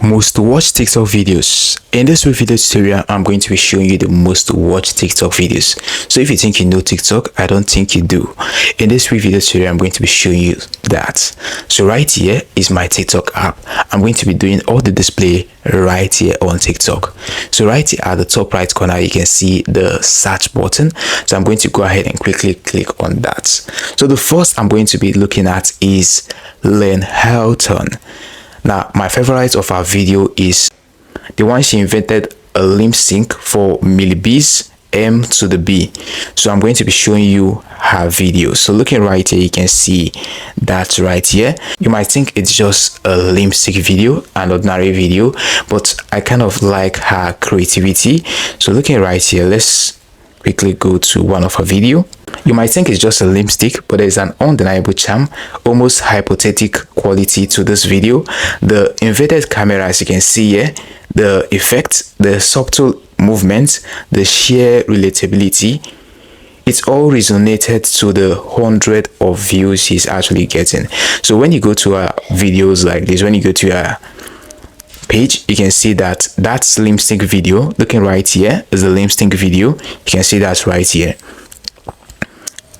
Most watched TikTok videos. In this video tutorial, I'm going to be showing you the most watched TikTok videos. So if you think you know TikTok, I don't think you do. In this video tutorial, I'm going to be showing you that. So right here is my TikTok app. I'm going to be doing all the display right here on TikTok. So right here at the top right corner, you can see the search button. So I'm going to go ahead and quickly click on that. So the first I'm going to be looking at is Halton. Now, my favorite of our video is the one she invented a Lipsync for millibees M to the B. So I'm going to be showing you her video. So looking right here, you can see that right here. You might think it's just a Lipsync video, an ordinary video, but I kind of like her creativity. So looking right here, let's quickly go to one of her video. You might think it's just a lipstick, but there's an undeniable charm, almost hypothetic quality to this video. The inverted camera, as you can see here, the effects, the subtle movements, the sheer relatability, it's all resonated to the 100 of views she's actually getting. So when you go to her videos like this, when you go to her page, you can see that that's Lipsync video. Looking right here is the Lipsync video. You can see that right here.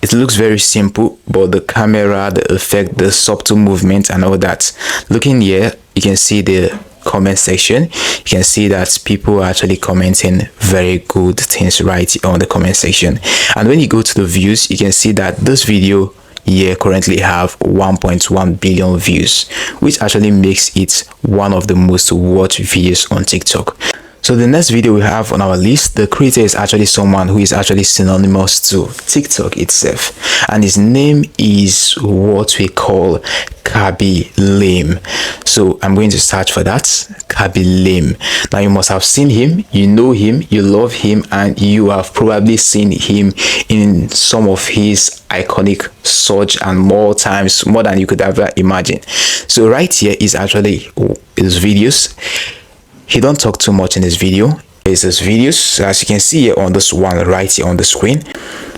It looks very simple, but the camera, the effect, the subtle movement and all that. Looking here, you can see the comment section. You can see that people are actually commenting very good things right here on the comment section. And when you go to the views, you can see that this video here currently have 1.1 billion views, which actually makes it one of the most watched videos on TikTok. So the next video we have on our list, the creator is actually someone who is actually synonymous to TikTok itself, and his name is what we call Khaby Lame. So I'm going to search for that, Khaby Lame. Now you must have seen him, you know him, you love him, and you have probably seen him in some of his iconic search and more times, more than you could ever imagine. So right here is actually his videos. He don't talk too much in this video. It's his videos, as you can see here on this one right here on the screen.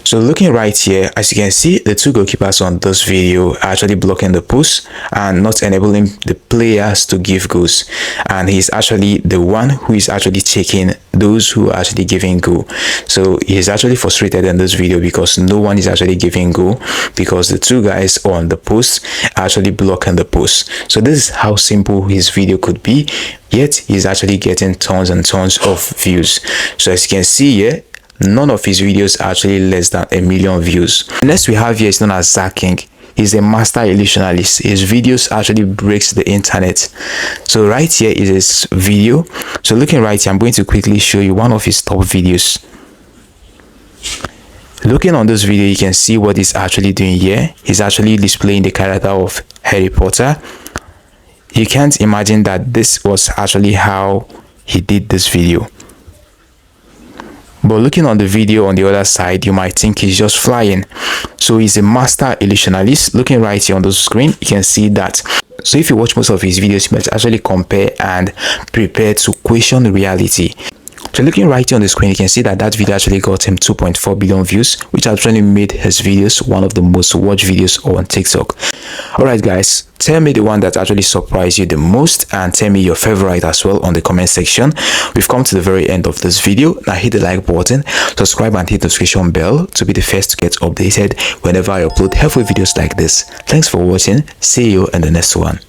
So looking right here, as you can see, the two goalkeepers on this video are actually blocking the post and not enabling the players to give goals. And he's actually the one who is actually checking those who are actually giving goal. So he's actually frustrated in this video because no one is actually giving goal because the two guys on the post are actually blocking the post. So this is how simple his video could be, yet he's actually getting tons and tons of views. So as you can see here, none of his videos are actually less than 1 million views. Next we have here is known as King. He's a master illusionist. His videos actually breaks the internet. So right here is his video. So looking right here, I'm going to quickly show you one of his top videos. Looking on this video, you can see what he's actually doing here. He's actually displaying the character of Harry Potter. You can't imagine that this was actually how he did this video. But looking on the video on the other side, you might think he's just flying. So he's a master illusionist. Looking right here on the screen, you can see that. So if you watch most of his videos, you might actually compare and prepare to question reality. So looking right here on the screen, you can see that that video actually got him 2.4 billion views, which actually made his videos one of the most watched videos on TikTok. Alright guys, tell me the one that actually surprised you the most and tell me your favorite as well on the comment section. We've come to the very end of this video. Now hit the like button, subscribe and hit the notification bell to be the first to get updated whenever I upload helpful videos like this. Thanks for watching. See you in the next one.